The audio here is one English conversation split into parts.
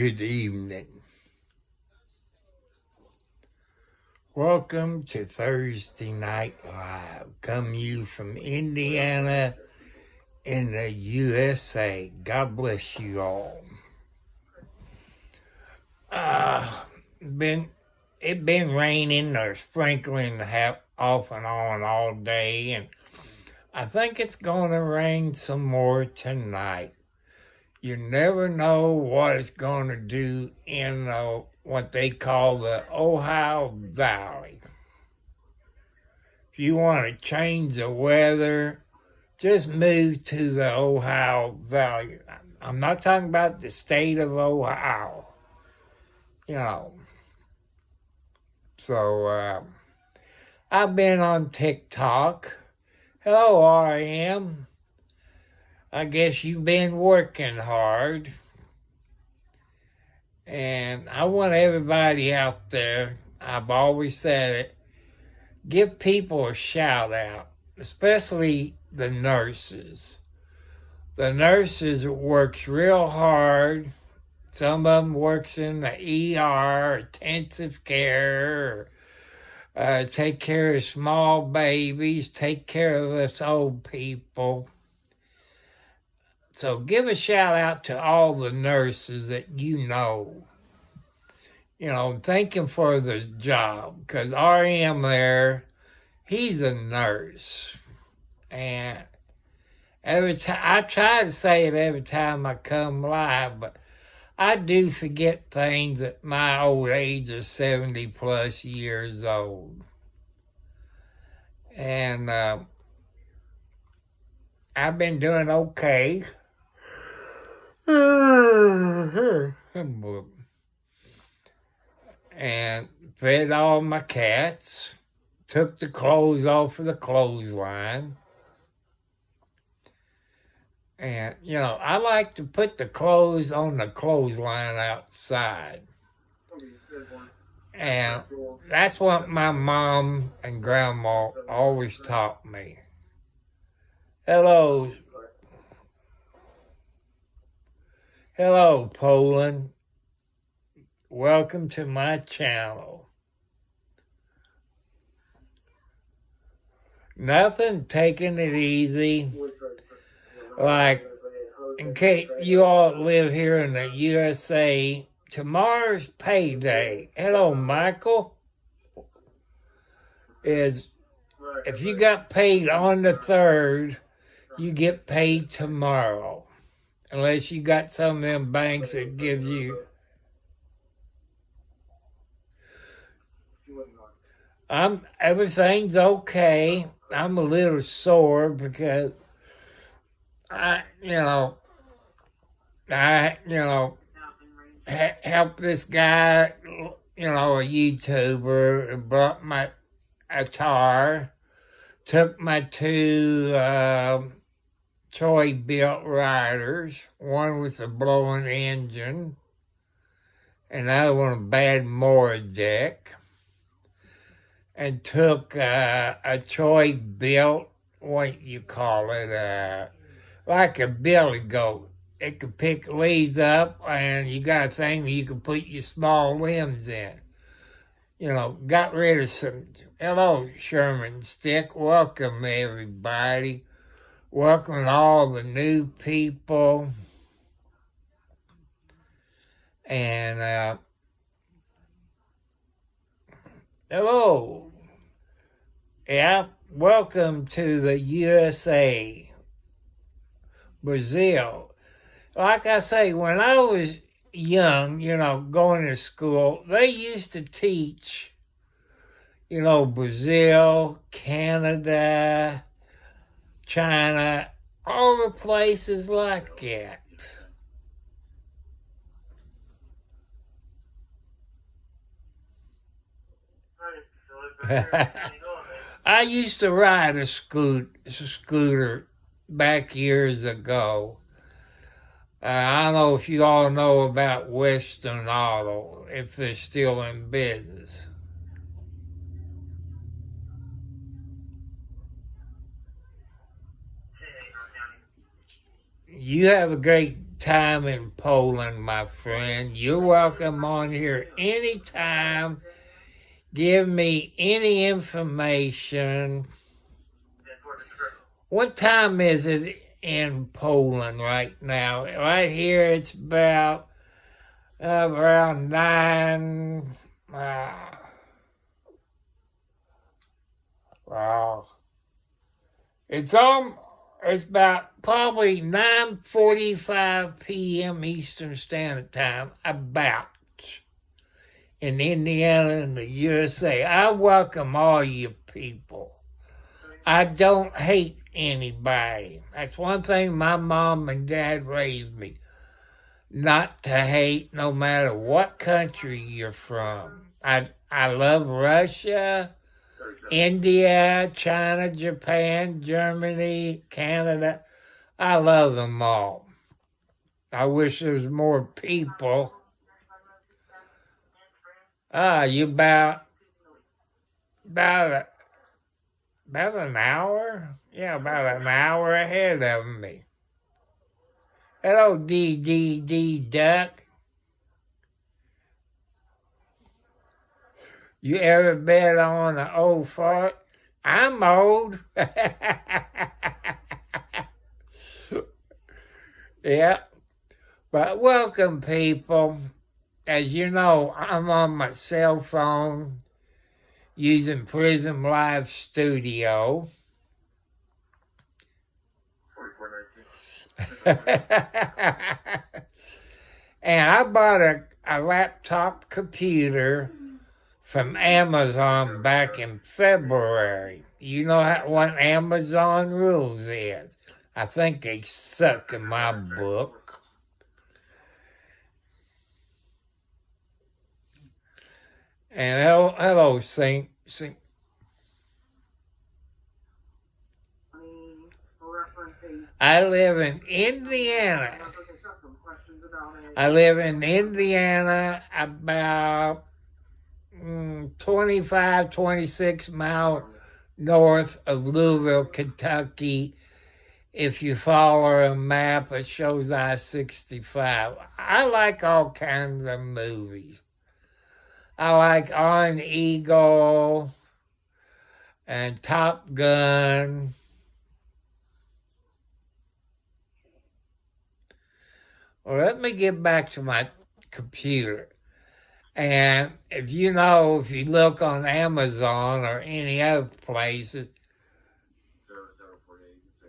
Good evening. Welcome to Thursday Night Live. Come you from Indiana in the USA. God bless you all. It been raining or sprinkling off and on all day, and I think it's going to rain some more tonight. You never know what it's going to do in what they call the Ohio Valley. If you want to change the weather, just move to the Ohio Valley. I'm not talking about the state of Ohio, So I've been on TikTok. Hello, RM. I guess you've been working hard. And I want everybody out there, I've always said it, give people a shout out, especially the nurses. The nurses works real hard. Some of them works in the ER, intensive care, take care of small babies, take care of us old people. So give a shout out to all the nurses that you know. Thank him for the job, because RM there, he's a nurse. And every time, I try to say it every time I come live, but I do forget things at my old age of 70 plus years old. And I've been doing okay. And fed all my cats, took the clothes off of the clothesline. And, I like to put the clothes on the clothesline outside. And that's what my mom and grandma always taught me. Hello, Poland. Welcome to my channel. Nothing, taking it easy. Like, in case you all live here in the USA, tomorrow's payday. Hello, Michael. If you got paid on the 3rd, you get paid tomorrow. Unless you got some of them banks that give you... Everything's okay. I'm a little sore because helped this guy, a YouTuber, and brought my guitar, took my 2 toy-built riders, one with a blowing engine, and the other one a bad motor deck, and took a toy built, what you call it, like a billy goat. It could pick leaves up, and you got a thing where you can put your small limbs in. Got rid of some... Hello, Sherman Stick. Welcome, everybody. Welcome all the new people. And, hello. Yeah, welcome to the USA, Brazil. Like I say, when I was young, going to school, they used to teach, Brazil, Canada, China, all the places like that. I used to ride a scooter back years ago. I don't know if you all know about Western Auto, if they're still in business. You have a great time in Poland, my friend. You're welcome on here anytime. Give me any information. What time is it in Poland right now? Right here, it's about around 9. Wow. It's about probably 9:45 p.m. Eastern Standard Time, about, in Indiana and the USA. I welcome all you people. I don't hate anybody. That's one thing my mom and dad raised me. Not to hate no matter what country you're from. I love Russia, India, China, Japan, Germany, Canada. I love them all. I wish there was more people. You about an hour? Yeah, about an hour ahead of me. Hello, D Duck. You ever been on an old fart? I'm old. Yeah. But welcome, people. As you know, I'm on my cell phone using Prism Live Studio. And I bought a laptop computer from Amazon back in February. You know what Amazon rules is. I think they suck in my book. And hello, Saint. I live in Indiana. About 25, 26 miles north of Louisville, Kentucky. If you follow a map, it shows I-65. I like all kinds of movies. I like Iron Eagle and Top Gun. Well, let me get back to my computer. And if you look on Amazon or any other places,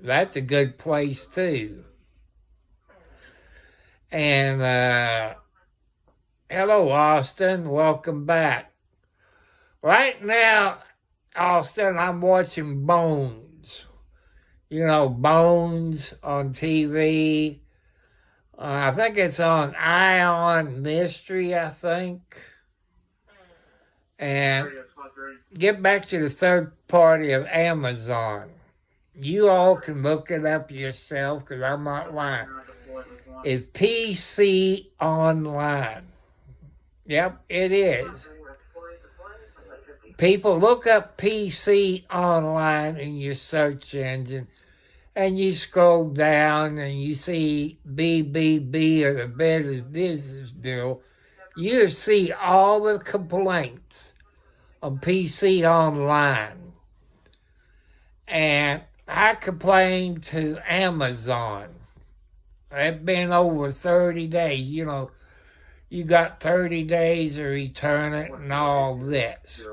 that's a good place too. And hello, Austin. Welcome back. Right now, Austin, I'm watching Bones. Bones on TV. I think it's on Ion Mystery, I think. And get back to the third party of Amazon. You all can look it up yourself because I'm not lying. It's PC Online. Yep, it is. People, look up PC Online in your search engine. And you scroll down and you see BBB or the Better Business Bureau. You see all the complaints on PC Online. And I complained to Amazon. It's been over 30 days. You got 30 days to return it and all this.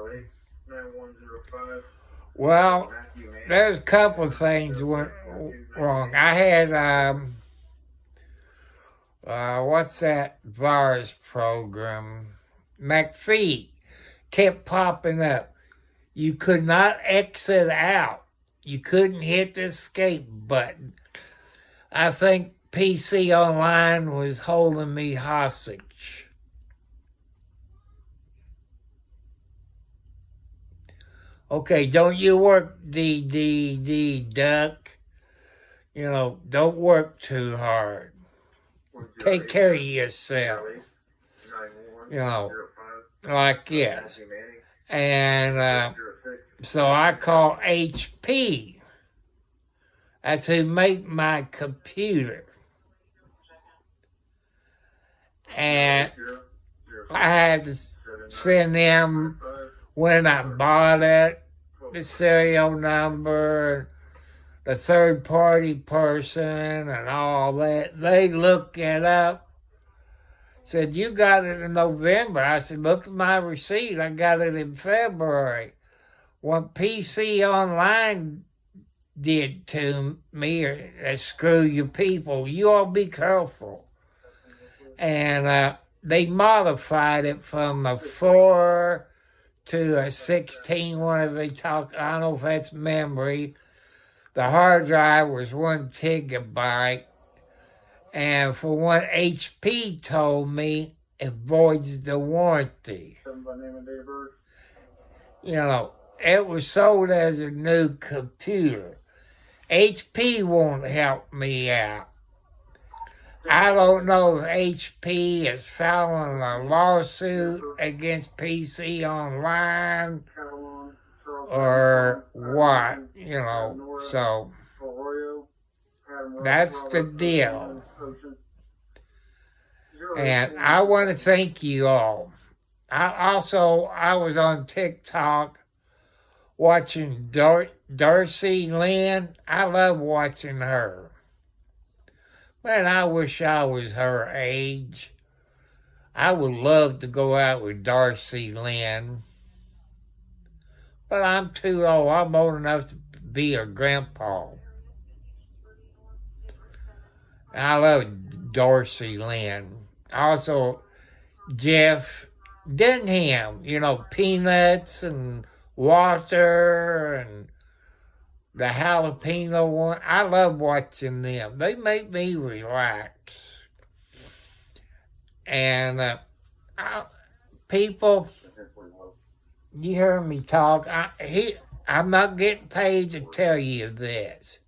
Well, there's a couple of things went wrong. I had, what's that virus program? McAfee kept popping up. You could not exit out. You couldn't hit the escape button. I think PC Online was holding me hostage. Okay, don't you work, D Duck. Don't work too hard. Take care of yourself. Like this. And so I call HP. That's who made my computer. And I had to send them when I bought it, the serial number, the third party person, and all that. They looked it up, said, "You got it in November." I said, "Look at my receipt. I got it in February." What PC Online did to me, or screw you people, you all be careful. And they modified it from a 4 to a 16, whatever they talk. I don't know if that's memory. The hard drive was 1 gigabyte. And for what HP told me, it voids the warranty. You know, it was sold as a new computer. HP won't help me out. I don't know if HP is filing a lawsuit against PC Online or what, you know, so that's the deal. And I want to thank you all. I was on TikTok watching Darcy Lynn. I love watching her. Man, I wish I was her age. I would love to go out with Darcy Lynn. But I'm too old. I'm old enough to be her grandpa. I love Darcy Lynn. Also, Jeff Denham, you know, Peanuts and Water and the jalapeno one. I love watching them. They make me relax. And people, you hear me talk. I'm not getting paid to tell you this.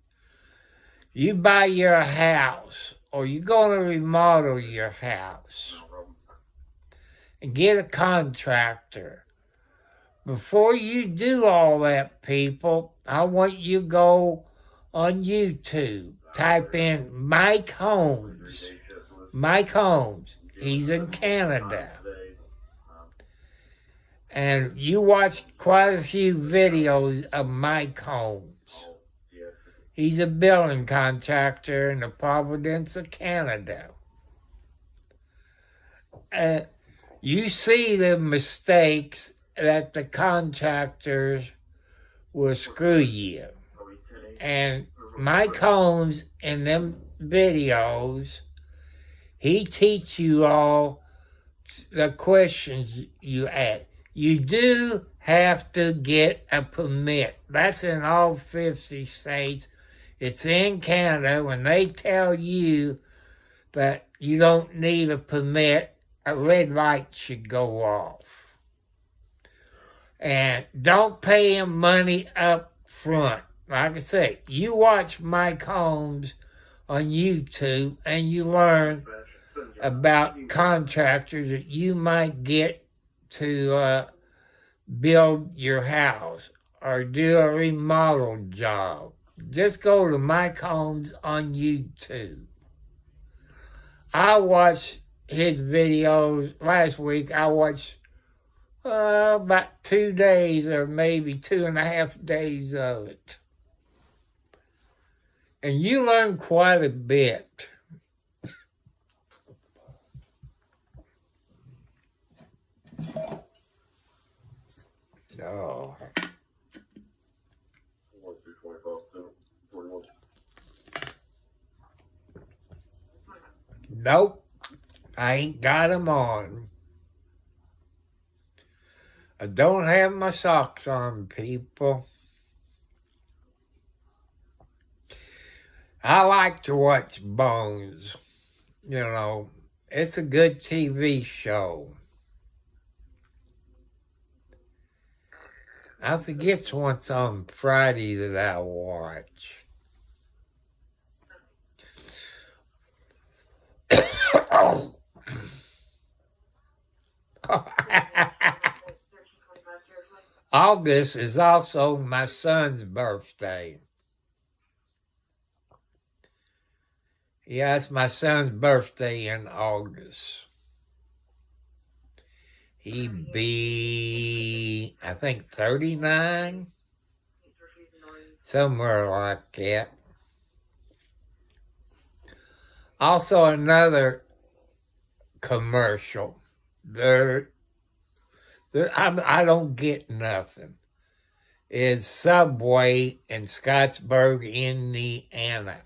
You buy your house, or you're going to remodel your house, and get a contractor. Before you do all that, people, I want you to go on YouTube. Type in Mike Holmes. Mike Holmes. He's in Canada. And you watch quite a few videos of Mike Holmes. He's a building contractor in the Providence of Canada. You see the mistakes that the contractors will screw you. And Mike Holmes, in them videos, he teach you all the questions you ask. You do have to get a permit. That's in all 50 states. It's in Canada. When they tell you that you don't need a permit, a red light should go off. And don't pay him money up front. Like I say, you watch Mike Holmes on YouTube and you learn about contractors that you might get to build your house or do a remodel job. Just go to Mike Holmes on YouTube. I watched his videos last week. I watched about 2 days or maybe 2.5 days of it. And you learn quite a bit. Oh. Nope. I ain't got them on. I don't have my socks on, people. I like to watch Bones. You know, it's a good TV show. I forget what's on Friday that I watch. August is also my son's birthday. Yeah, it's my son's birthday in August. He'd be, I think, 39, somewhere like that. Also, another commercial. I don't get nothing. Is Subway in Scottsburg, Indiana,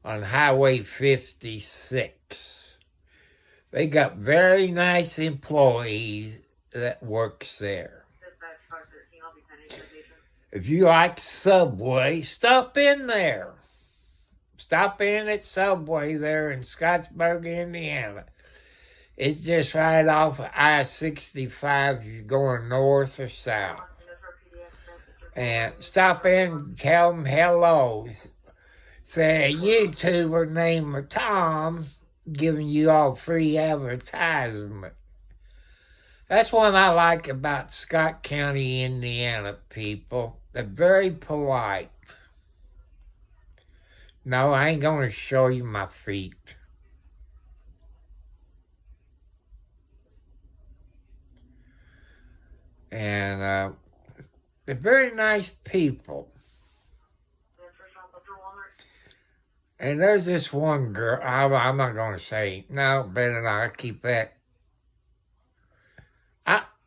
on Highway 56. They got very nice employees that works there. If you like Subway, stop in there. Stop in at Subway there in Scottsburg, Indiana. It's just right off of I-65 if you're going north or south. And stop in, tell them hello. Say a YouTuber named Tom giving you all free advertisement. That's what I like about Scott County, Indiana people. They're very polite. No, I ain't going to show you my feet. And they're very nice people. And there's this one girl, I'm not going to say, no, better not, I keep that.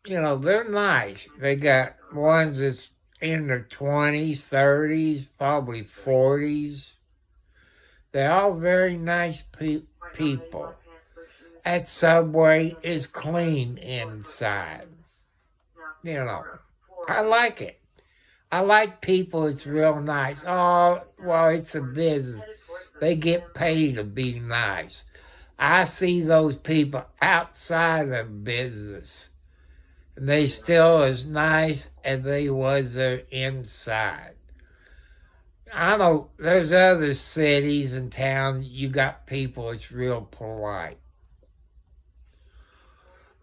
They're nice. They got ones that's in their 20s, 30s, probably 40s. They're all very nice people. That Subway is clean inside. I like it. I like people, it's real nice. Oh, well, it's a business. They get paid to be nice. I see those people outside of business, and they still as nice as they was there inside. I know there's other cities and towns, you got people that's real polite.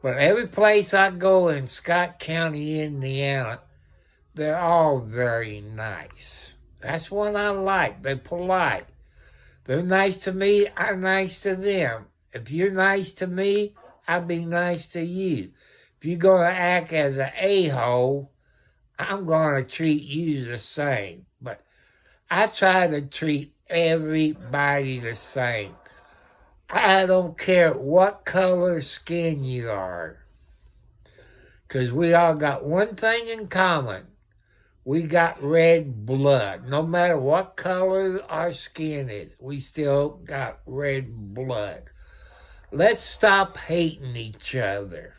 But every place I go in Scott County, Indiana, they're all very nice. That's what I like. They're polite. They're nice to me, I'm nice to them. If you're nice to me, I'll be nice to you. If you're going to act as an a-hole, I'm going to treat you the same. But I try to treat everybody the same. I don't care what color skin you are. Because we all got one thing in common. We got red blood. No matter what color our skin is, we still got red blood. Let's stop hating each other.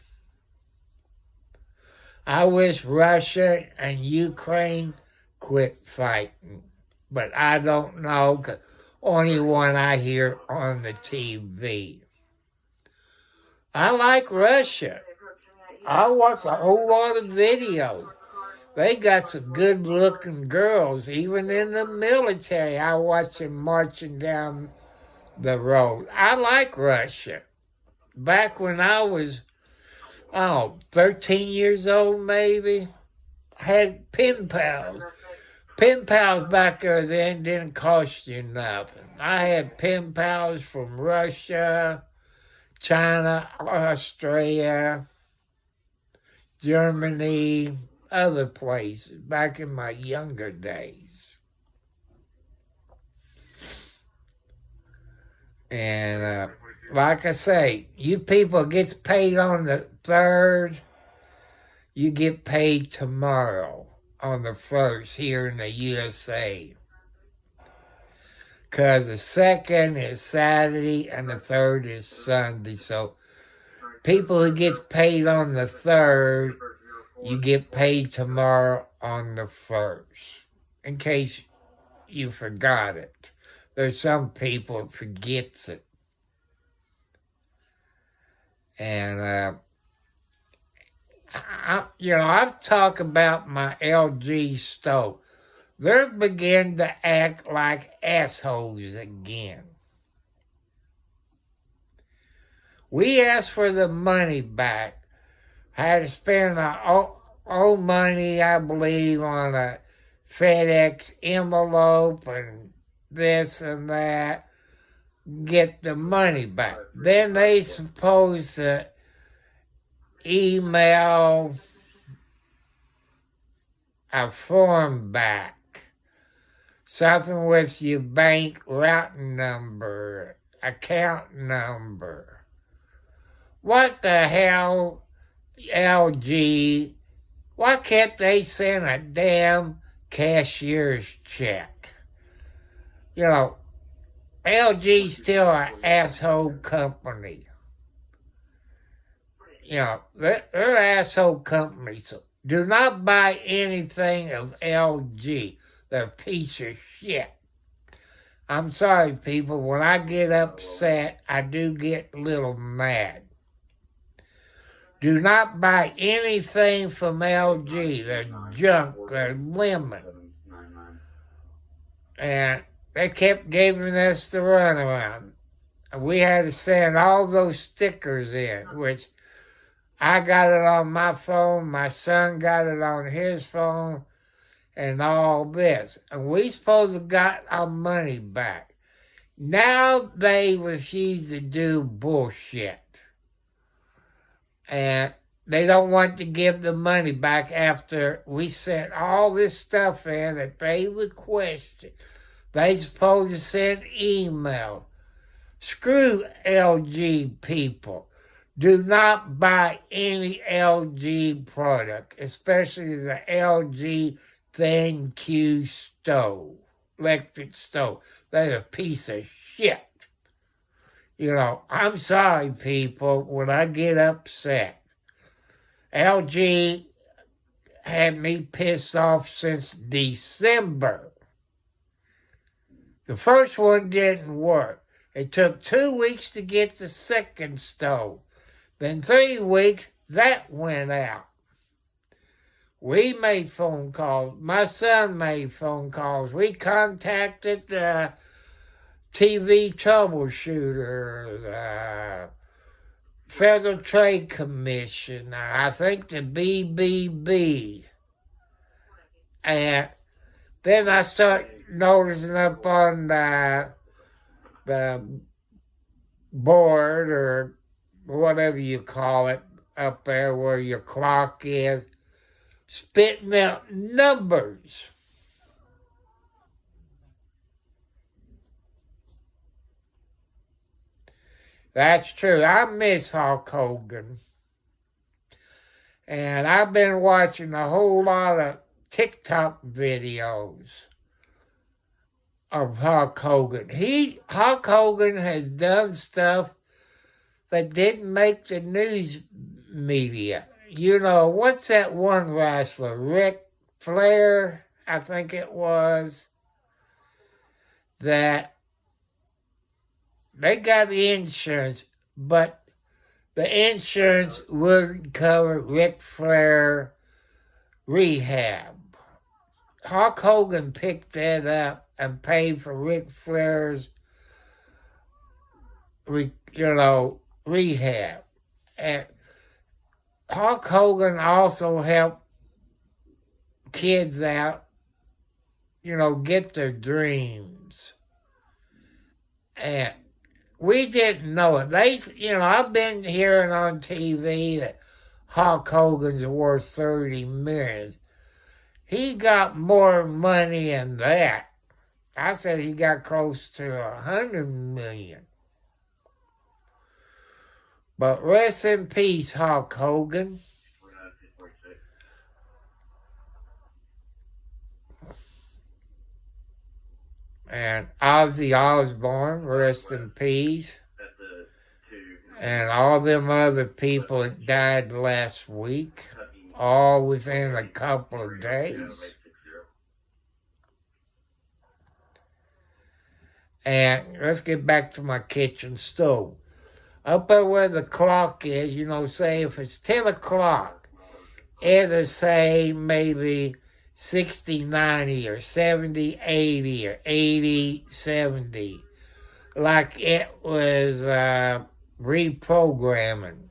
I wish Russia and Ukraine quit fighting. But I don't know, 'cause only one I hear on the TV. I like Russia. I watch a whole lot of videos. They got some good-looking girls, even in the military. I watch them marching down the road. I like Russia. Back when I was, 13 years old maybe, I had pen pals. Pen pals back there then didn't cost you nothing. I had pen pals from Russia, China, Australia, Germany, other places back in my younger days. And like I say, you people gets paid on the 3rd, you get paid tomorrow on the 1st here in the USA. Because the 2nd is Saturday and the 3rd is Sunday. So people who gets paid on the 3rd, you get paid tomorrow on the 1st. In case you forgot it. There's some people that forgets it. And I'm talking about my LG stove. They're beginning to act like assholes again. We asked for the money back. Had to spend our own money, I believe, on a FedEx envelope and this and that. Get the money back. Then they supposed to email a form back. Something with your bank routing number, account number. What the hell, LG? Why can't they send a damn cashier's check? You know, LG's still an asshole company. You know, they're an asshole company. So do not buy anything of LG. They're a piece of shit. I'm sorry, people. When I get upset, I do get a little mad. Do not buy anything from LG. They're junk. They're lemon. And they kept giving us the runaround. We had to send all those stickers in, which I got it on my phone. My son got it on his phone. And all this. And we supposed to got our money back. Now they refuse to do bullshit. And they don't want to give the money back after we sent all this stuff in that they requested. They supposed to send email. Screw LG people. Do not buy any LG product, especially the LG ThinQ stove, electric stove. They're a piece of shit. You know, I'm sorry, people, when I get upset. LG had me pissed off since December. The first one didn't work. It took 2 weeks to get the second stove. Then 3 weeks, that went out. We made phone calls. My son made phone calls. We contacted the TV troubleshooter, the Federal Trade Commission, I think the BBB. And then I start noticing up on the board or whatever you call it up there where your clock is, spitting out numbers. That's true. I miss Hulk Hogan. And I've been watching a whole lot of TikTok videos of Hulk Hogan. Hulk Hogan has done stuff that didn't make the news media. You know, what's that one wrestler? Ric Flair, I think it was, that they got insurance, but the insurance wouldn't cover Ric Flair rehab. Hulk Hogan picked that up and paid for Ric Flair's, rehab. And Hulk Hogan also helped kids out, get their dreams. And we didn't know it. I've been hearing on TV that Hulk Hogan's worth $30 million. He got more money than that. I said he got close to $100 million. But rest in peace, Hulk Hogan. And Ozzy Osbourne, rest in peace. And all them other people that died last week, all within a couple of days. And let's get back to my kitchen stove. Up there where the clock is, say if it's 10 o'clock, it'll say maybe 60, 90 or 70, 80 or 80, 70. Like it was reprogramming.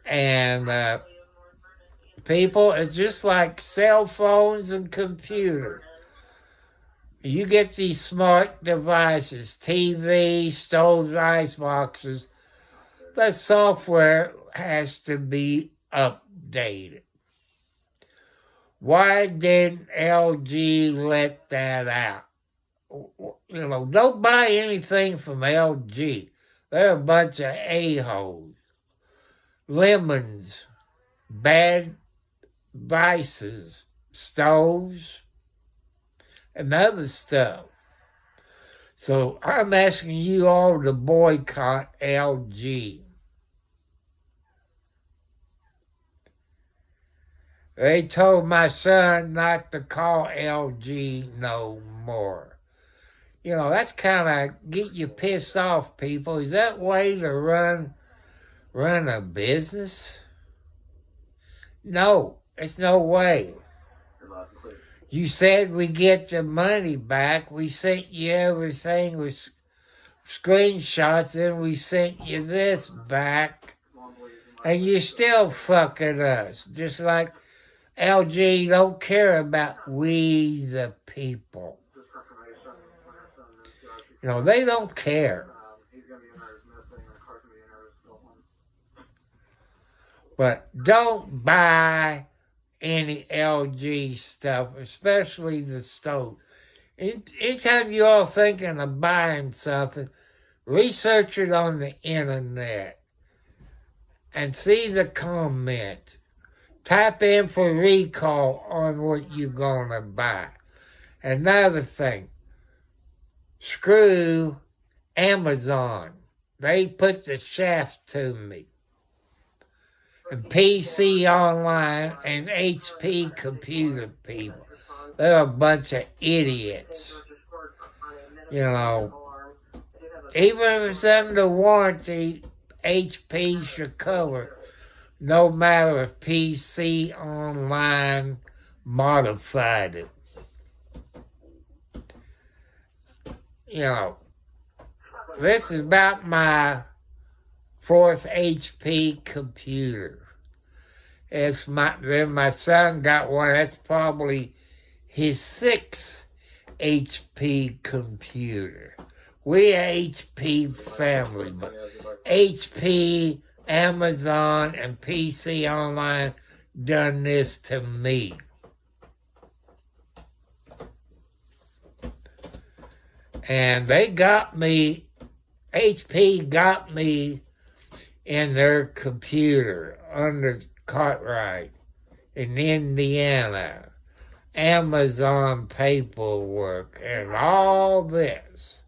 And people, it's just like cell phones and computers. You get these smart devices, TV, stoves, ice boxes. the software has to be updated. Why didn't LG let that out? Don't buy anything from LG. They're a bunch of a-holes. Lemons, bad vices, stoves, and other stuff. So I'm asking you all to boycott LG. They told my son not to call LG no more. That's kind of get you pissed off, people. Is that way to run a business? No, it's no way. You said we get the money back. We sent you everything with screenshots, and we sent you this back. And you're still fucking us. Just like LG don't care about we the people. They don't care. But don't buy any LG stuff, especially the stove. Anytime you're all thinking of buying something, research it on the internet and see the comments. Type in for recall on what you're going to buy. Another thing, screw Amazon. They put the shaft to me. And PC Online and HP Computer people. They're a bunch of idiots. Even if it's under warranty, HP should cover, no matter if PC Online modified it. This is about my 4th HP computer. Then my son got one. That's probably his 6th HP computer. We are HP family, but HP, Amazon, and PC Online done this to me. And they got me, HP got me in their computer under Cartwright in Indiana, Amazon paperwork, and all this.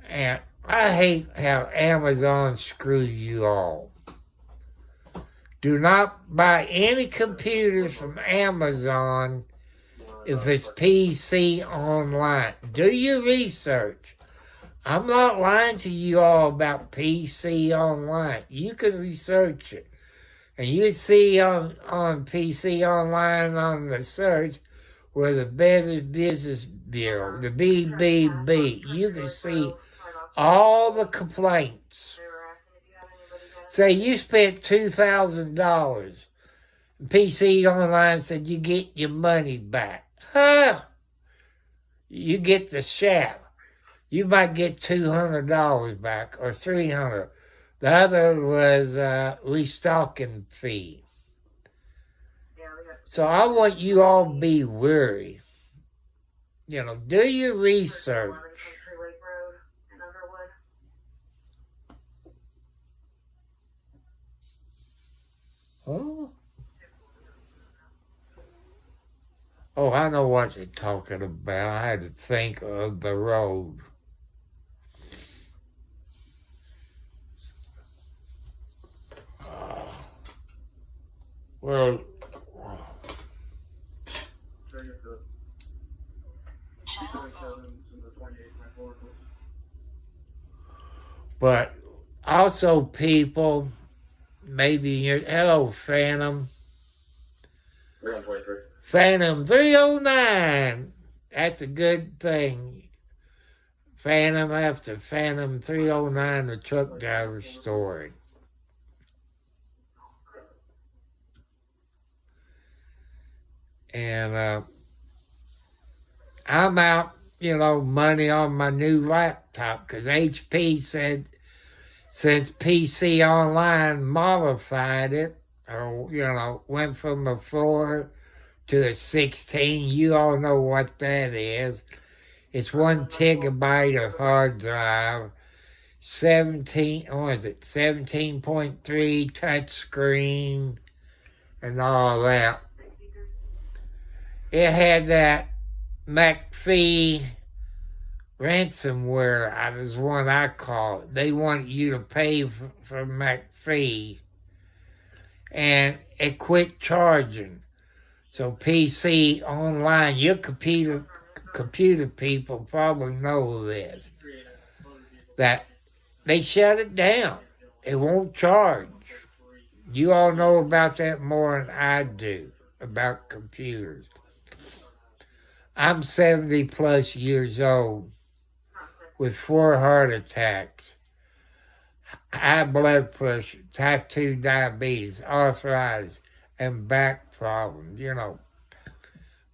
And I hate how Amazon screw you all. Do not buy any computers from Amazon if it's PC Online. Do your research. I'm not lying to you all about PC Online. You can research it. And you see on PC Online on the search where the Better Business Bureau, the BBB, you can see all the complaints. Say you spent $2,000. PC Online said you get your money back. Huh? You get the shaft. You might get $200 back or $300. The other was restocking fee. So I want you all to be wary. Do your research. Oh, I know what you're talking about. I had to think of the road. Well, but also people, maybe you're, hello, Phantom. Phantom 309. That's a good thing. Phantom after Phantom 309, the truck driver's story. And I'm out, money on my new laptop because HP since PC Online modified it, or, went from a 4 to a 16, you all know what that is. It's 1 gigabyte of hard drive, 17.3 touchscreen, and all that. It had that McAfee ransomware, that is one I call it. They want you to pay for McAfee, and it quit charging. So PC Online, your computer people probably know this, that they shut it down. It won't charge. You all know about that more than I do, about computers. I'm 70 plus years old with 4 heart attacks, high blood pressure, type 2 diabetes, arthritis, and back problems.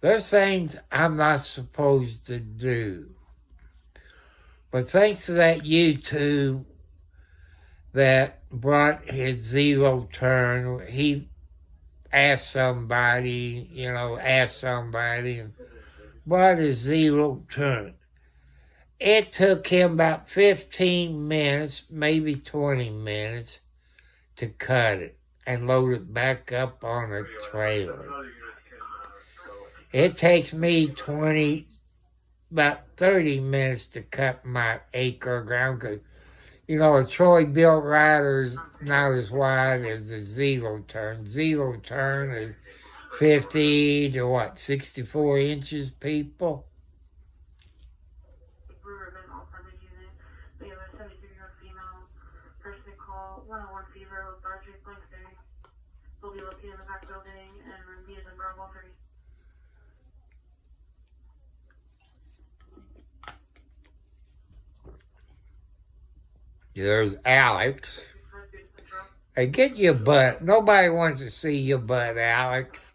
There's things I'm not supposed to do. But thanks to that YouTube that brought his zero turn, he asked somebody, and brought his zero turn. It took him about 15 minutes, maybe 20 minutes, to cut it and load it back up on a trailer. It takes me about 30 minutes to cut my acre of ground, because, a Troy built rider is not as wide as a zero turn. Zero turn is 50 to 64 inches, people? We'll be looking in the back building, and room B is in Bravo 3. There's Alex. Hey, get your butt. Nobody wants to see your butt, Alex.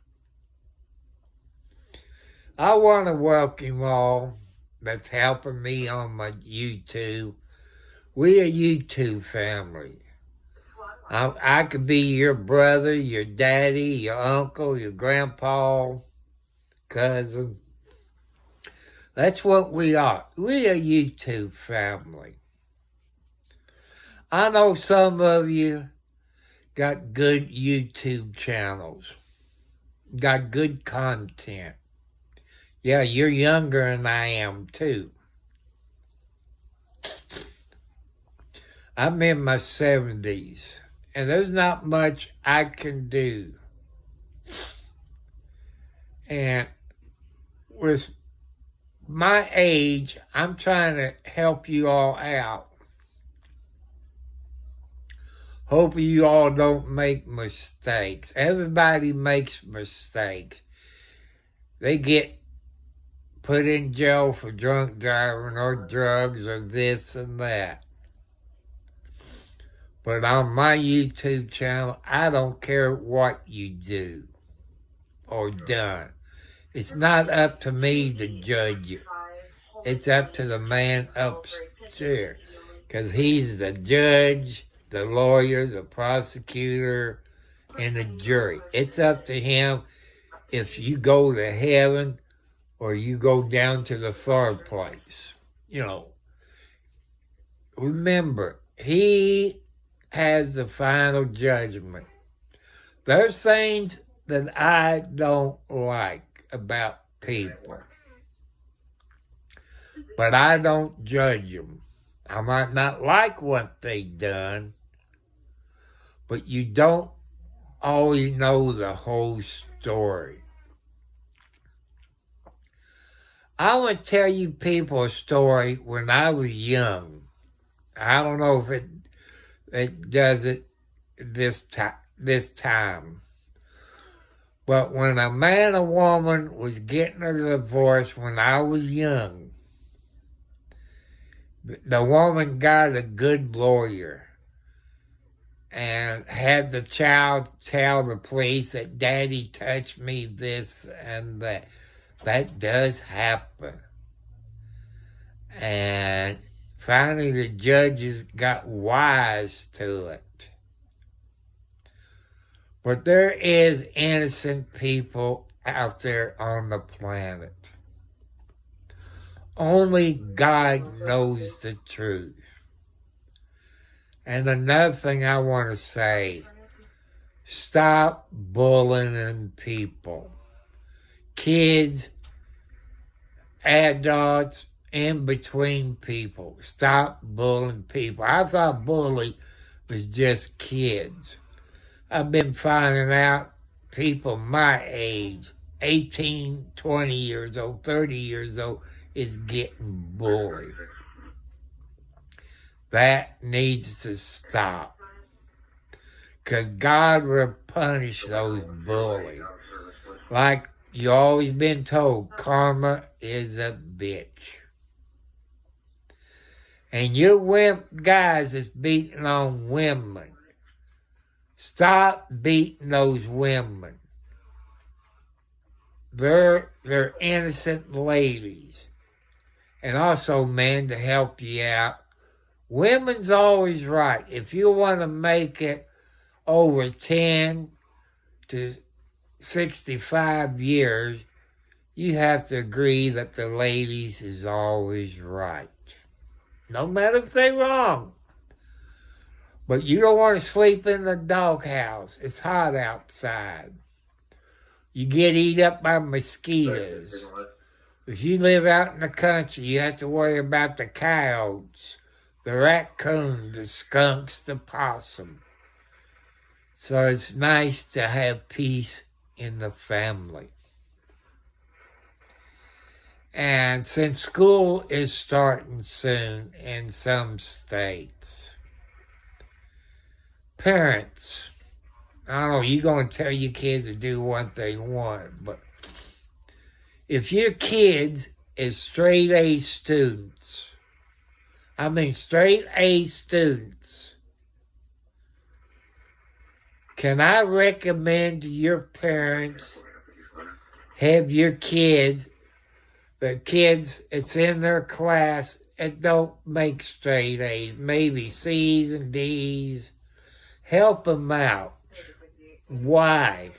I want to welcome all that's helping me on my YouTube. We a YouTube family. I could be your brother, your daddy, your uncle, your grandpa, cousin. That's what we are. We a YouTube family. I know some of you got good YouTube channels, got good content. Yeah, you're younger than I am, too. I'm in my 70s, and there's not much I can do. And with my age, I'm trying to help you all out. Hope you all don't make mistakes. Everybody makes mistakes. They get put in jail for drunk driving or drugs or this and that. But on my YouTube channel, I don't care what you do or done. It's not up to me to judge you. It's up to the man upstairs, because he's the judge, the lawyer, the prosecutor, and the jury. It's up to him if you go to heaven or you go down to the far place. Remember, he has the final judgment. There's things that I don't like about people, but I don't judge them. I might not like what they done, but you don't always know the whole story. I want to tell you people a story when I was young. I don't know if it does it this time. But when a man or woman was getting a divorce when I was young, the woman got a good lawyer and had the child tell the police that daddy touched me this and that. That does happen. And Finally, the judges got wise to it. But there is innocent people out there on the planet. Only God knows the truth. And another thing I want to say, stop bullying people. Kids, adults, in between people. Stop bullying people. I thought bully was just kids. I've been finding out people my age, 18, 20 years old, 30 years old, is getting bullied. That needs to stop. Because God will punish those bullies. Like you always been told, karma is a bitch. And you wimp guys that's beating on women, stop beating those women. They're innocent ladies. And also, men, to help you out, women's always right. If you want to make it over 10 to 65 years, you have to agree that the ladies is always right. No matter if they're wrong. But you don't want to sleep in the doghouse. It's hot outside. You get eat up by mosquitoes. If you live out in the country, you have to worry about the coyotes, the raccoon, the skunks, the possum. So it's nice to have peace in the family. And since school is starting soon in some states, parents, I don't know, you're going to tell your kids to do what they want, but if your kids is straight A students, can I recommend to your parents have your kids, the kids it's in their class, and don't make straight A's, maybe C's and D's, help them out. Why?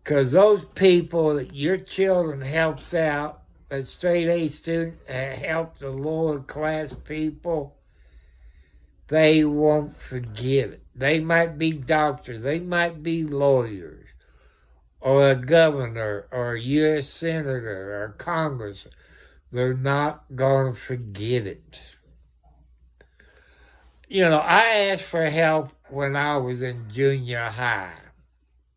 Because those people that your children helps out, a straight A student, help the lower class people, they won't forget it. They might be doctors, they might be lawyers, or a governor, or a U.S. senator, or a congressman. They're not going to forget it. You know, I asked for help when I was in junior high.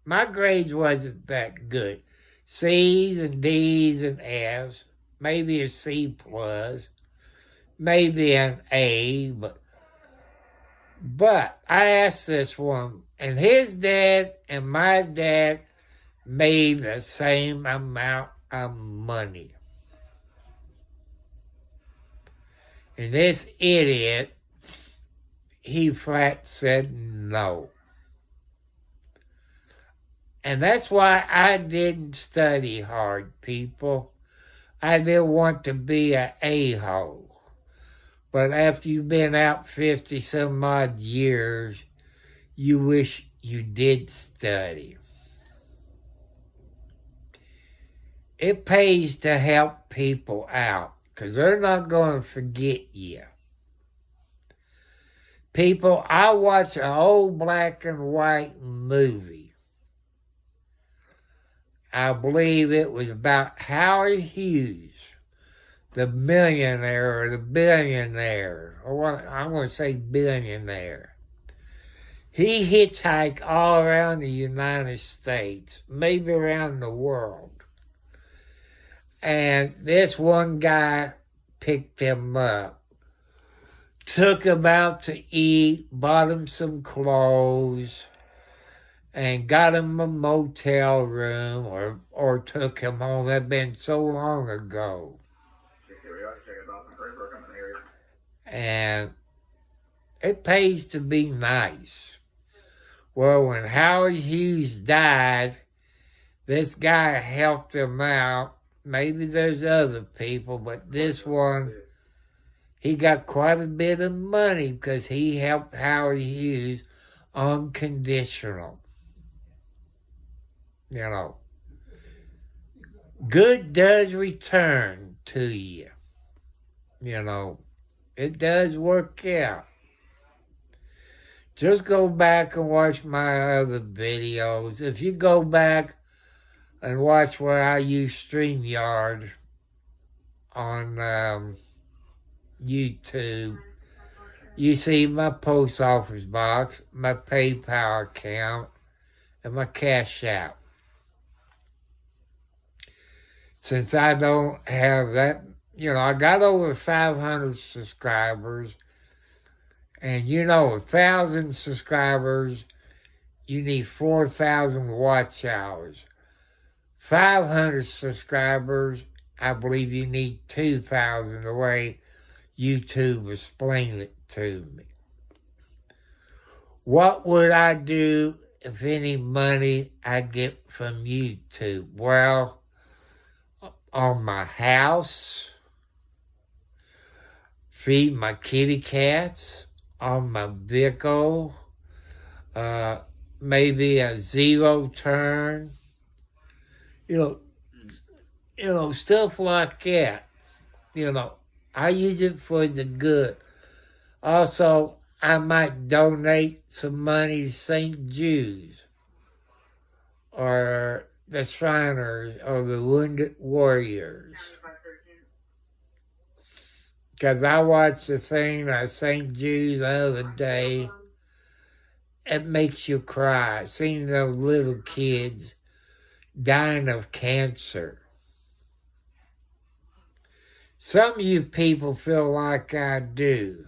My grades wasn't that good. C's and D's and F's, maybe a C plus, maybe an A, but I asked this one, and his dad and my dad made the same amount of money. And this idiot, he flat said no. And that's why I didn't study hard, people. I didn't want to be an a-hole. But after you've been out 50 some odd years, you wish you did study. It pays to help people out because they're not going to forget you. People, I watched an old black and white movie. I believe it was about Howard Hughes, the millionaire or the billionaire, or what I'm going to say billionaire. He hitchhiked all around the United States, maybe around the world. And this one guy picked him up, took him out to eat, bought him some clothes, and got him a motel room or took him home. That'd been so long ago. And it pays to be nice. Well, when Howard Hughes died, this guy helped him out. Maybe there's other people, but this one, He got quite a bit of money because he helped Howard Hughes unconditional. You know, good does return to you. You know, it does work out. Just go back and watch my other videos. If you go back and watch where I use StreamYard on YouTube, you see my post office box, my PayPal account, and my Cash App. Since I don't have that, I got over 500 subscribers. And 1,000 subscribers, you need 4,000 watch hours. 500 subscribers, I believe you need 2,000, the way YouTube explained it to me. What would I do if any money I get from YouTube? Well, on my house, feed my kitty cats, on my vehicle, maybe a zero turn, stuff like that. I use it for the good. Also, I might donate some money to St. Jude's or the Shriners or the Wounded Warriors. Because I watched the thing at St. Jude's the other day. It makes you cry, seeing those little kids dying of cancer. Some of you people feel like I do.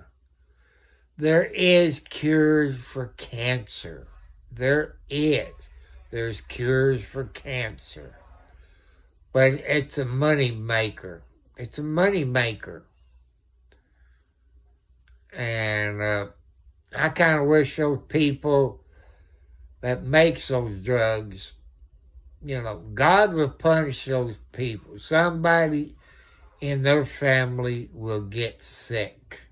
There is cures for cancer. There is. There's cures for cancer. But it's a money maker. It's a money maker. And I kind of wish those people that makes those drugs, God will punish those people. Somebody in their family will get sick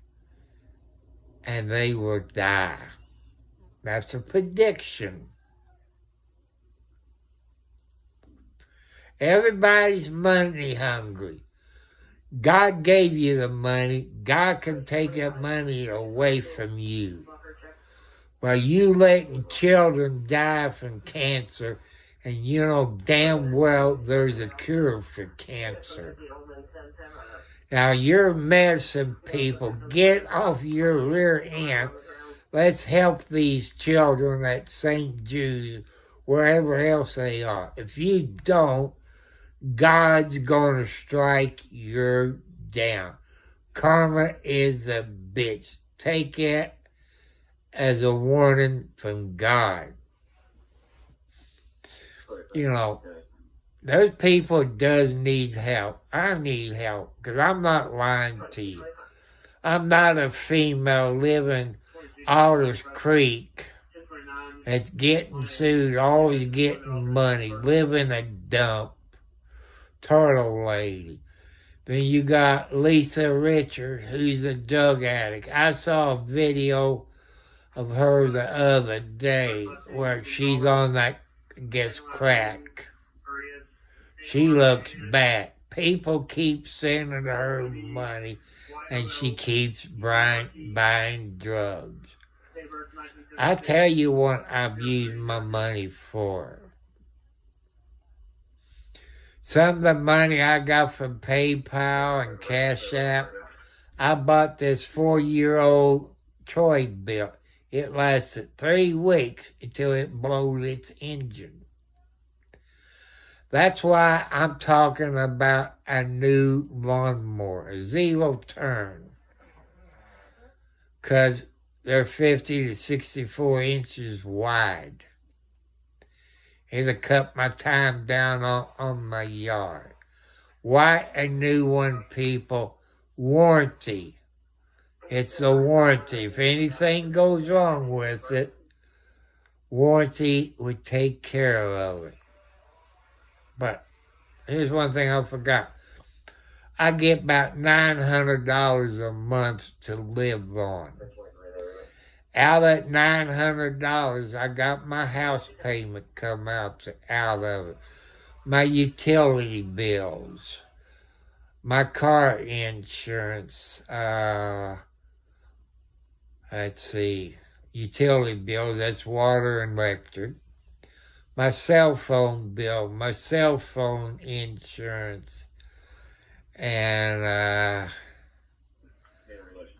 and they will die. That's a prediction. Everybody's money hungry. God gave you the money. God can take that money away from you. While you letting children die from cancer, and you know damn well there's a cure for cancer. Now, you're medicine people. Get off your rear end. Let's help these children at St. Jude's, wherever else they are. If you don't, God's going to strike you down. Karma is a bitch. Take it as a warning from God. Those people does need help. I need help because I'm not lying to you. I'm not a female living Alders Creek that's getting sued, always getting money, living a dump. Turtle lady. Then you got Lisa Richards, who's a drug addict. I saw a video of her the other day where she's on that, I guess, crack. She looks bad. People keep sending her money, and she keeps buying drugs. I tell you what I've used my money for. Some of the money I got from PayPal and Cash App, I bought this 4-year-old toy belt. It lasted 3 weeks until it blew its engine. That's why I'm talking about a new lawnmower, a zero turn. Because they're 50 to 64 inches wide. It'll cut my time down on my yard. Why a new one, people? Warranty. It's a warranty. If anything goes wrong with it, warranty would take care of it. But here's one thing I forgot. I get about $900 a month to live on. Out of that $900, I got my house payment come out of it, my utility bills, my car insurance, let's see, utility bills, that's water and electric, my cell phone bill, my cell phone insurance, and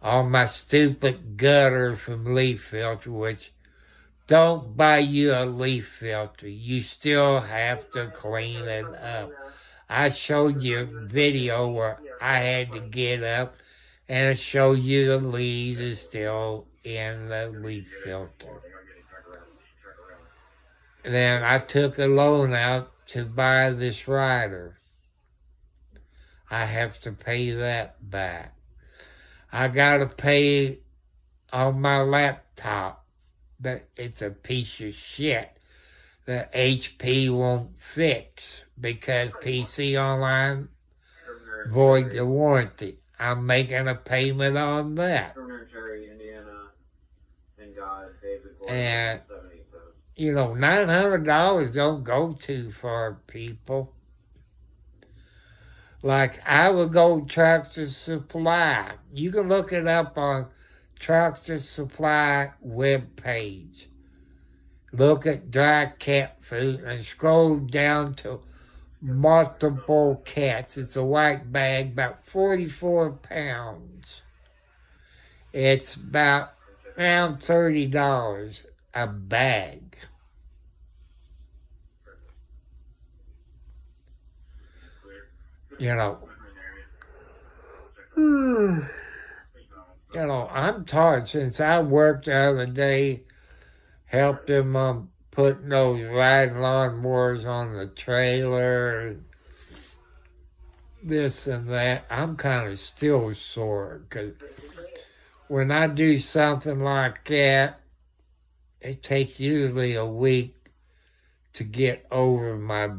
all my stupid gutter from leaf filter, which don't buy you a leaf filter. You still have to clean it up. I showed you a video where I had to get up and it showed you the leaves are still in the leaf filter. And then I took a loan out to buy this rider. I have to pay that back. I gotta pay on my laptop, but it's a piece of shit that HP won't fix because PC Online void the warranty. I'm making a payment on that. And, $900 don't go too far, people. Like, I would go Tractor Supply. You can look it up on Tractor Supply webpage. Look at dry cat food and scroll down to multiple cats. It's a white bag, about 44 pounds. It's about around $30 a bag. I'm tired since I worked the other day, helped him putting those riding lawnmowers on the trailer, and this and that. I'm kind of still sore because when I do something like that, it takes usually a week to get over my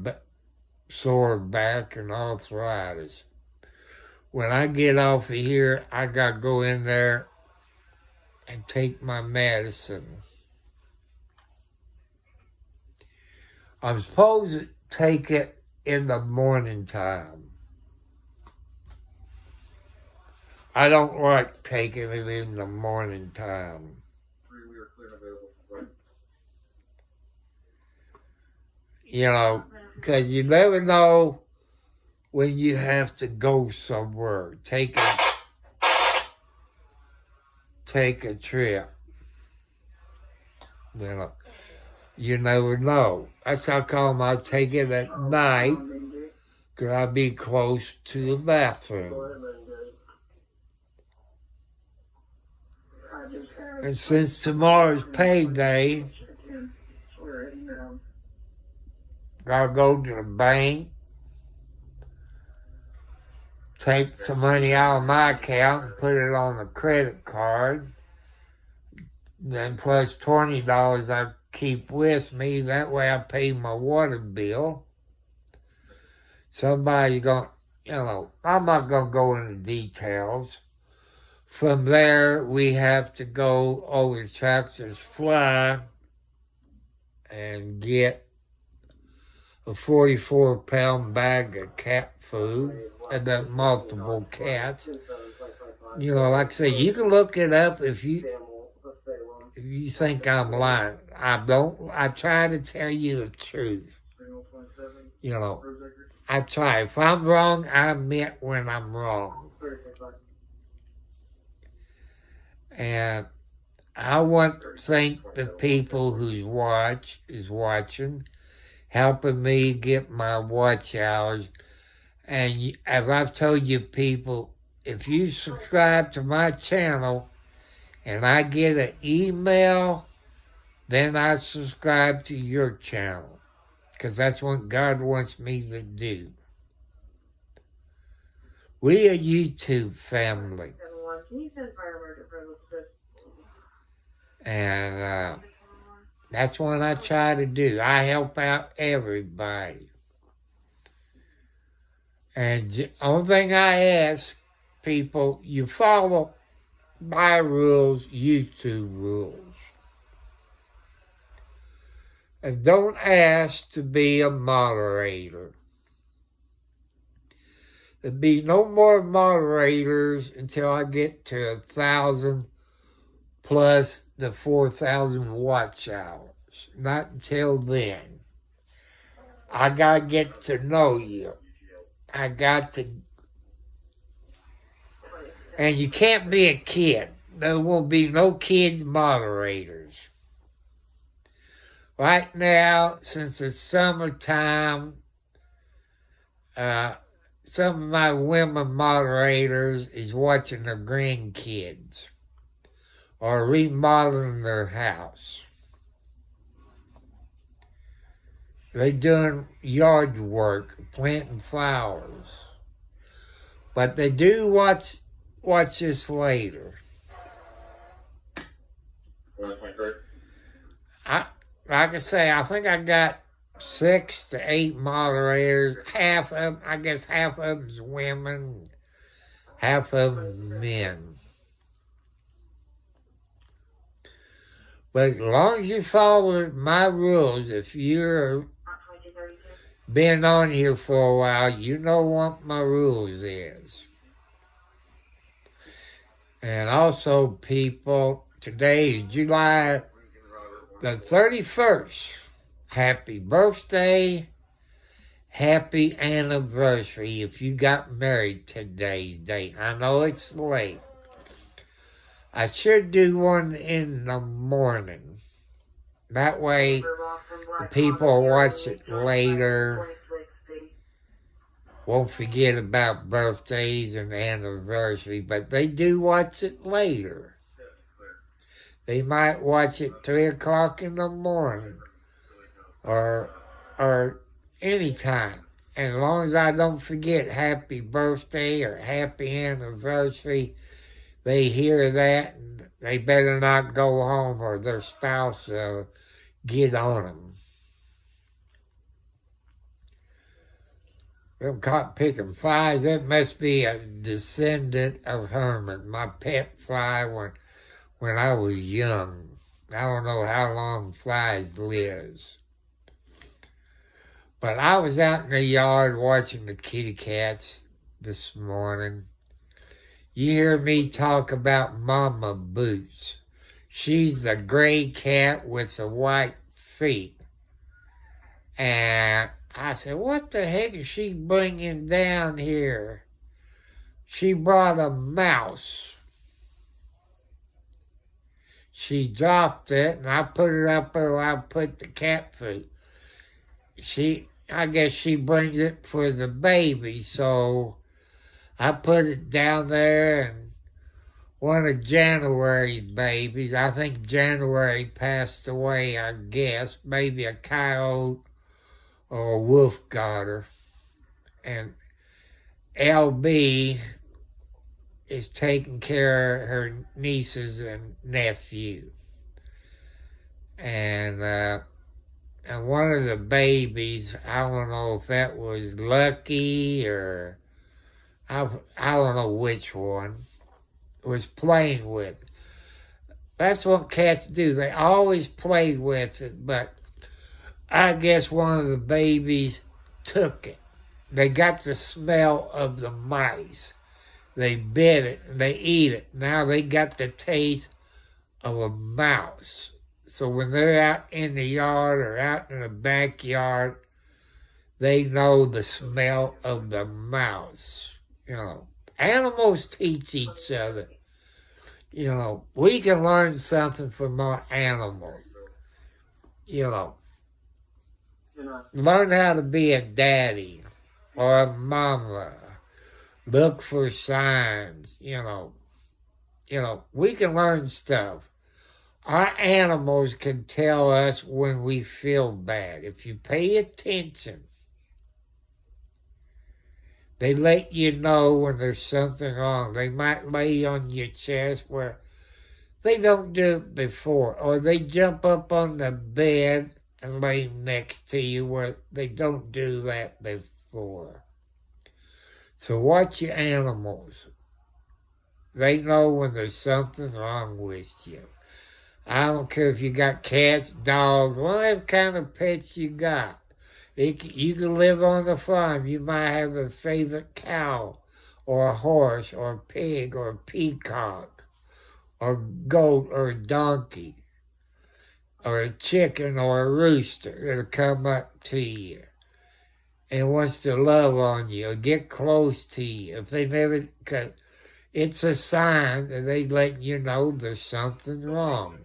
sore back and arthritis. When I get off of here, I got to go in there and take my medicine. I'm supposed to take it in the morning time. I don't like taking it in the morning time. Because you never know when you have to go somewhere. Take a trip. You never know. That's how come I take it at night, because I'll be close to the bathroom. And since tomorrow's payday, I'll go to the bank, take some money out of my account and put it on a credit card. Then plus $20 I keep with me. That way I pay my water bill. Somebody going, I'm not going to go into details. From there, we have to go over to Tractor Supply and get a 44-pound bag of cat food and then multiple cats. Like I say, you can look it up if you think I'm lying. I don't. I try to tell you the truth. I try. If I'm wrong, I admit when I'm wrong. And I want to thank the people who is watching, helping me get my watch hours. And as I've told you people, if you subscribe to my channel and I get an email, then I subscribe to your channel, because that's what God wants me to do. We a YouTube family. And that's what I try to do. I help out everybody. And the only thing I ask people, you follow my rules, YouTube rules. And don't ask to be a moderator. There'll be no more moderators until I get to 1,000 plus the 4,000 watch hours. Not until then. I got to get to know you. I got to. And you can't be a kid. There won't be no kids moderators. Right now, since it's summertime, some of my women moderators is watching their grandkids or remodeling their house. They're doing yard work, planting flowers. But they do watch this later. Like I say, I think I got 6 to 8 moderators. Half of them's women, half of them men. But as long as you follow my rules, if you're been on here for a while, you know what my rules is. And also, people, today is July the 31st. Happy birthday, happy anniversary if you got married today's date. I know it's late. I should do one in the morning. That way, the people who watch it later won't forget about birthdays and anniversary, but they do watch it later. They might watch it 3 o'clock in the morning or any time. And as long as I don't forget happy birthday or happy anniversary, they hear that and they better not go home or their spouse will get on them. I'm caught picking flies. That must be a descendant of Herman, my pet fly when I was young. I don't know how long flies lives. But I was out in the yard watching the kitty cats this morning. You hear me talk about Mama Boots. She's the gray cat with the white feet. And I said, what the heck is she bringing down here? She brought a mouse. She dropped it, and I put it up where I put the cat food. I guess she brings it for the baby, so I put it down there, and one of January's babies, I think January passed away, I guess, maybe a coyote or a wolf got her. And LB is taking care of her nieces and nephew. And one of the babies, I don't know if that was Lucky or I don't know which one, was playing with it. That's what cats do. They always play with it, but I guess one of the babies took it. They got the smell of the mice. They bit it and they eat it. Now they got the taste of a mouse. So when they're out in the yard or out in the backyard, they know the smell of the mouse. You know, animals teach each other. You know, we can learn something from our animals. You know, learn how to be a daddy or a mama. Look for signs, you know, we can learn stuff. Our animals can tell us when we feel bad. If you pay attention, they let you know when there's something wrong. They might lay on your chest where they don't do it before, or they jump up on the bed and lay next to you where they don't do that before. So watch your animals. They know when there's something wrong with you. I don't care if you got cats, dogs, whatever kind of pets you got. You can live on the farm. You might have a favorite cow or a horse or a pig or a peacock or a goat or a donkey or a chicken or a rooster that'll come up to you and wants to love on you or get close to you. If they never, cause it's a sign that they let you know there's something wrong.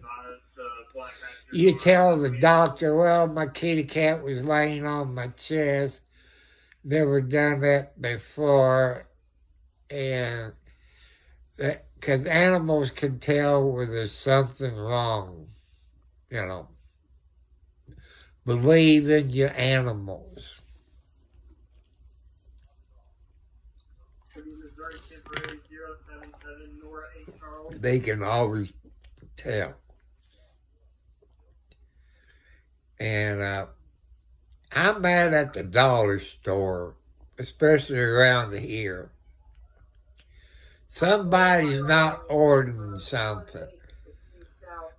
You tell the doctor, well, my kitty cat was laying on my chest, never done that before, and because animals can tell where there's something wrong, Believe in your animals. They can always tell. And I'm mad at the dollar store, especially around here. Somebody's not ordering something.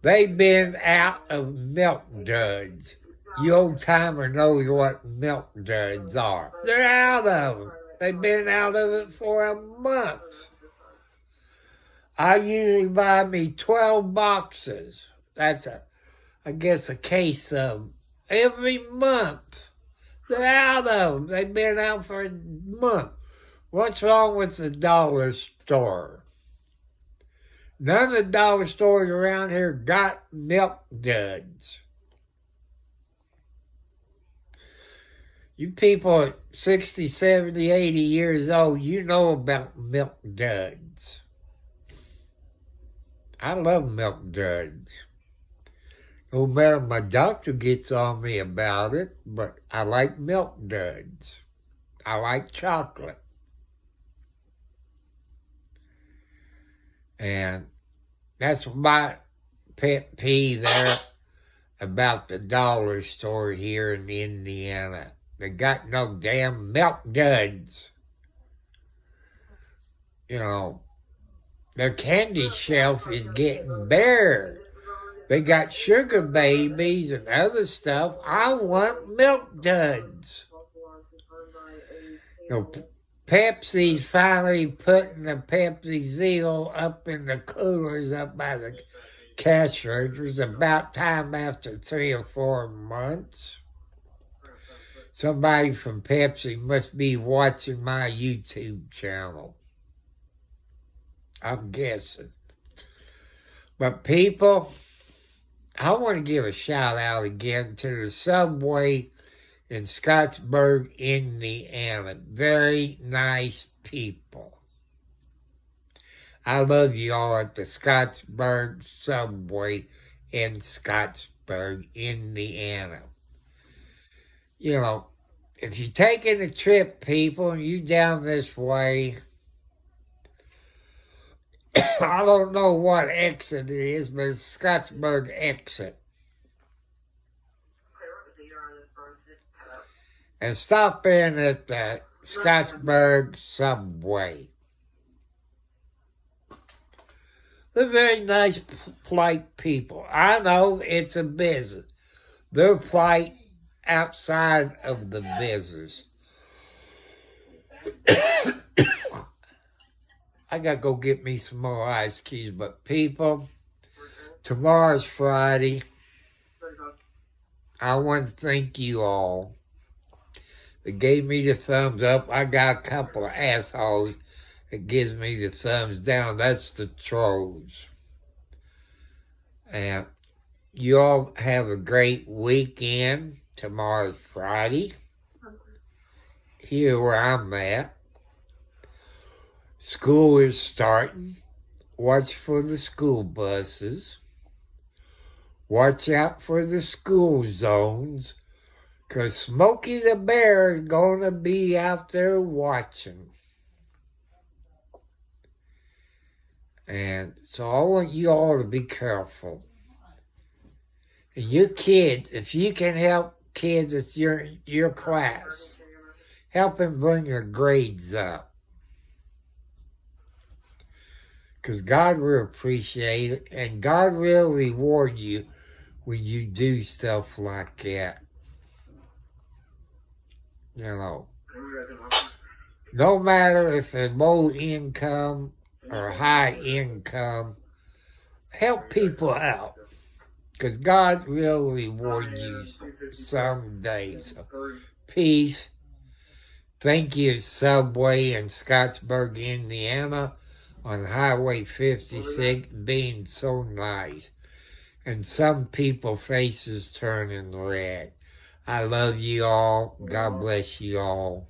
They've been out of milk duds. You old timer knows what milk duds are. They're out of them. They've been out of it for a month. I usually buy me 12 boxes. That's I guess a case of every month. They're out of them. They've been out for a month. What's wrong with the dollar store? None of the dollar stores around here got milk duds. You people at 60, 70, 80 years old, you know about milk duds. I love milk duds. No matter my doctor gets on me about it, but I like milk duds. I like chocolate. And that's my pet peeve there about the dollar store here in Indiana. They got no damn milk duds. Their candy shelf is getting bare. They got sugar babies and other stuff. I want milk duds. Pepsi's finally putting the Pepsi Zero up in the coolers up by the cash registers. About time after 3 or 4 months. Somebody from Pepsi must be watching my YouTube channel. I'm guessing. But people, I want to give a shout out again to the Subway in Scottsburg, Indiana. Very nice people. I love you all at the Scottsburg Subway in Scottsburg, Indiana. If you're taking a trip, people, and you down this way, I don't know what exit it is, but it's Scottsburg exit. And stop in at the Scottsburg Subway. They're very nice, polite people. I know it's a business. They're polite outside of the business. I got to go get me some more ice cubes. But people, tomorrow's Friday. I want to thank you all that gave me the thumbs up. I got a couple of assholes that gives me the thumbs down. That's the trolls. And you all have a great weekend. Tomorrow's Friday. Here where I'm at. School is starting. Watch for the school buses. Watch out for the school zones. Because Smokey the Bear is going to be out there watching. And so I want you all to be careful. And your kids, if you can help kids at your class, help them bring their grades up. Because God will appreciate it, and God will reward you when you do stuff like that. You know, no matter if it's low income or high income, help people out. Because God will reward you someday. So, peace. Thank you, Subway in Scottsburg, Indiana, on Highway 56, being so nice. And some people faces turning red. I love you all. God bless you all.